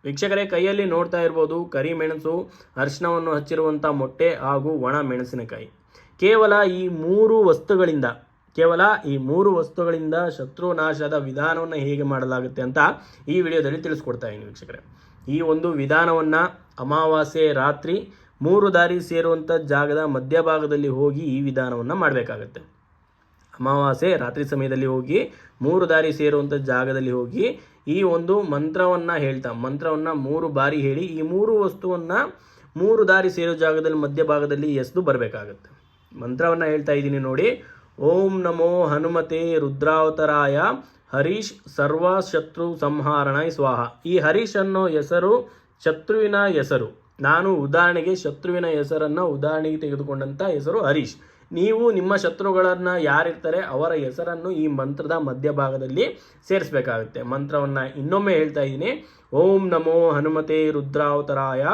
ವೀಕ್ಷಕರೇ, ಕೈಯಲ್ಲಿ ನೋಡ್ತಾ ಇರ್ಬೋದು ಕರಿಮೆಣಸು, ಅರಿಶಿನವನ್ನು ಹಚ್ಚಿರುವಂಥ ಮೊಟ್ಟೆ ಹಾಗೂ ಒಣ ಮೆಣಸಿನಕಾಯಿ. ಕೇವಲ ಈ ಮೂರು ವಸ್ತುಗಳಿಂದ ಶತ್ರುನಾಶದ ವಿಧಾನವನ್ನು ಹೇಗೆ ಮಾಡಲಾಗುತ್ತೆ ಅಂತ ಈ ವಿಡಿಯೋದಲ್ಲಿ ತಿಳಿಸ್ಕೊಡ್ತಾ ಇದ್ದೀನಿ ವೀಕ್ಷಕರೇ. ಈ ಒಂದು ವಿಧಾನವನ್ನು ಅಮಾವಾಸ್ಯೆ ರಾತ್ರಿ 3 ದಾರಿ ಸೇರುವಂಥ ಜಾಗದ ಮಧ್ಯಭಾಗದಲ್ಲಿ ಹೋಗಿ ಈ ವಿಧಾನವನ್ನು ಮಾಡಬೇಕಾಗತ್ತೆ. ಅಮಾವಾಸ್ಯೆ ರಾತ್ರಿ ಸಮಯದಲ್ಲಿ ಹೋಗಿ 3 ದಾರಿ ಸೇರುವಂಥ ಜಾಗದಲ್ಲಿ ಹೋಗಿ ಈ ಒಂದು ಮಂತ್ರವನ್ನು 3 ಬಾರಿ ಹೇಳಿ ಈ 3 ವಸ್ತುವನ್ನು 3 ದಾರಿ ಸೇರೋ ಜಾಗದಲ್ಲಿ ಮಧ್ಯಭಾಗದಲ್ಲಿ ಎಸೆದು ಬರಬೇಕಾಗತ್ತೆ. ಮಂತ್ರವನ್ನು ಹೇಳ್ತಾ ಇದ್ದೀನಿ ನೋಡಿ. ಓಂ ನಮೋ ಹನುಮತೆ ರುದ್ರಾವತರಾಯ ಹರೀಶ್ ಸರ್ವ ಶತ್ರು ಸಂಹಾರಣಾಯ ಸ್ವಾಹ. ಈ ಹರೀಶ್ ಅನ್ನೋ ಹೆಸರು ಶತ್ರುವಿನ ಹೆಸರು. ನಾನು ಉದಾಹರಣೆಗೆ ಶತ್ರುವಿನ ಹೆಸರನ್ನು ಉದಾಹರಣೆಗೆ ತೆಗೆದುಕೊಂಡಂಥ ಹೆಸರು ಹರೀಶ್. ನೀವು ನಿಮ್ಮ ಶತ್ರುಗಳನ್ನು ಯಾರಿರ್ತಾರೆ ಅವರ ಹೆಸರನ್ನು ಈ ಮಂತ್ರದ ಮಧ್ಯಭಾಗದಲ್ಲಿ ಸೇರಿಸಬೇಕಾಗುತ್ತೆ. ಮಂತ್ರವನ್ನು ಇನ್ನೊಮ್ಮೆ ಹೇಳ್ತಾ ಇದ್ದೀನಿ. ಓಂ ನಮೋ ಹನುಮತೆ ರುದ್ರಾವತರಾಯ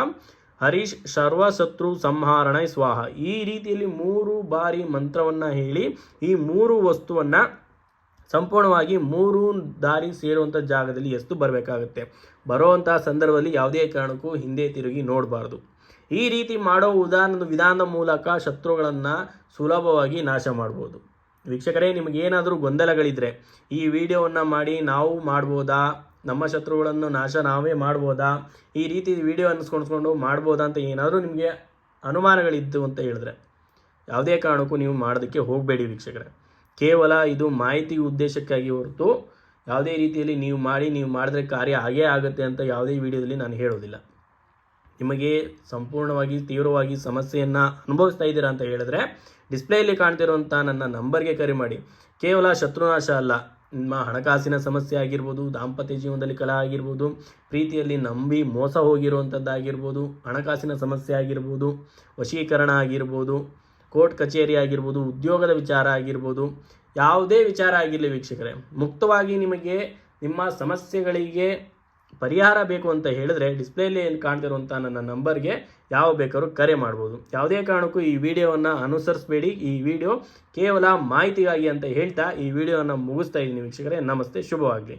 ಹರೀಶ್ ಸರ್ವಶತ್ರು ಸಂಹಾರಣಾಯ ಸ್ವಾಹ. ಈ ರೀತಿಯಲ್ಲಿ 3 ಬಾರಿ ಮಂತ್ರವನ್ನು ಹೇಳಿ ಈ 3 ವಸ್ತುವನ್ನು ಸಂಪೂರ್ಣವಾಗಿ 3 ದಾರಿ ಸೇರುವಂಥ ಜಾಗದಲ್ಲಿ ಎಸೆದು ಬರಬೇಕಾಗುತ್ತೆ. ಬರುವಂಥ ಸಂದರ್ಭದಲ್ಲಿ ಯಾವುದೇ ಕಾರಣಕ್ಕೂ ಹಿಂದೆ ತಿರುಗಿ ನೋಡಬಾರ್ದು. ಈ ರೀತಿ ಮಾಡೋ ವಿಧಾನದ ಮೂಲಕ ಶತ್ರುಗಳನ್ನು ಸುಲಭವಾಗಿ ನಾಶ ಮಾಡ್ಬೋದು. ವೀಕ್ಷಕರೇ, ನಿಮಗೇನಾದರೂ ಗೊಂದಲಗಳಿದ್ದರೆ ಈ ವಿಡಿಯೋವನ್ನು ಮಾಡಿ ನಾವು ಮಾಡ್ಬೋದಾ, ನಮ್ಮ ಶತ್ರುಗಳನ್ನು ನಾಶ ನಾವೇ ಮಾಡ್ಬೋದಾ, ಈ ರೀತಿ ವಿಡಿಯೋ ಅನ್ನಿಸ್ಕೊಂಡು ಮಾಡ್ಬೋದಾ ಅಂತ ಏನಾದರೂ ನಿಮಗೆ ಅನುಮಾನಗಳಿದ್ದು ಅಂತ ಹೇಳಿದ್ರೆ ಯಾವುದೇ ಕಾರಣಕ್ಕೂ ನೀವು ಮಾಡೋದಕ್ಕೆ ಹೋಗಬೇಡಿ ವೀಕ್ಷಕರೇ. ಕೇವಲ ಇದು ಮಾಹಿತಿ ಉದ್ದೇಶಕ್ಕಾಗಿ ಹೊರತು ಯಾವುದೇ ರೀತಿಯಲ್ಲಿ ನೀವು ಮಾಡಿದ್ರೆ ಕಾರ್ಯ ಆಗೇ ಆಗುತ್ತೆ ಅಂತ ಯಾವುದೇ ವಿಡಿಯೋದಲ್ಲಿ ನಾನು ಹೇಳೋದಿಲ್ಲ. ನಿಮಗೆ ಸಂಪೂರ್ಣವಾಗಿ ತೀವ್ರವಾಗಿ ಸಮಸ್ಯೆಯನ್ನು ಅನುಭವಿಸ್ತಾ ಇದ್ದೀರಾ ಅಂತ ಹೇಳಿದ್ರೆ ಡಿಸ್ಪ್ಲೇಯಲ್ಲಿ ಕಾಣ್ತಿರುವಂಥ ನನ್ನ ನಂಬರ್ಗೆ ಕರೆ ಮಾಡಿ. ಕೇವಲ ಶತ್ರುನಾಶ ಅಲ್ಲ, ನಿಮ್ಮ ಹಣಕಾಸಿನ ಸಮಸ್ಯೆ ಆಗಿರ್ಬೋದು, ದಾಂಪತ್ಯ ಜೀವನದಲ್ಲಿ ಕಲಹ ಆಗಿರ್ಬೋದು, ಪ್ರೀತಿಯಲ್ಲಿ ನಂಬಿ ಮೋಸ ಹೋಗಿರುವಂಥದ್ದಾಗಿರ್ಬೋದು, ಹಣಕಾಸಿನ ಸಮಸ್ಯೆ ಆಗಿರ್ಬೋದು, ವಶೀಕರಣ ಆಗಿರ್ಬೋದು, ಕೋರ್ಟ್ ಕಚೇರಿ ಆಗಿರ್ಬೋದು, ಉದ್ಯೋಗದ ವಿಚಾರ ಆಗಿರ್ಬೋದು, ಯಾವುದೇ ವಿಚಾರ ಆಗಿರಲಿ ವೀಕ್ಷಕರೇ, ಮುಕ್ತವಾಗಿ ನಿಮಗೆ ನಿಮ್ಮ ಸಮಸ್ಯೆಗಳಿಗೆ ಪರಿಹಾರ ಬೇಕು ಅಂತ ಹೇಳಿದ್ರೆ ಡಿಸ್ಪ್ಲೇಲಿ ಕಾಣ್ತಿರುವಂಥ ನನ್ನ ನಂಬರ್ಗೆ ಯಾವ ಬೇಕಾದ್ರೂ ಕರೆ ಮಾಡ್ಬೋದು. ಯಾವುದೇ ಕಾರಣಕ್ಕೂ ಈ ವಿಡಿಯೋವನ್ನು ಅನುಸರಿಸಬೇಡಿ. ಈ ವಿಡಿಯೋ ಕೇವಲ ಮಾಹಿತಿಗಾಗಿ ಅಂತ ಹೇಳ್ತಾ ಈ ವಿಡಿಯೋವನ್ನು ಮುಗಿಸ್ತಾ ಇದ್ದೀನಿ ವೀಕ್ಷಕರೇ. ನಮಸ್ತೆ, ಶುಭವಾಗಲಿ.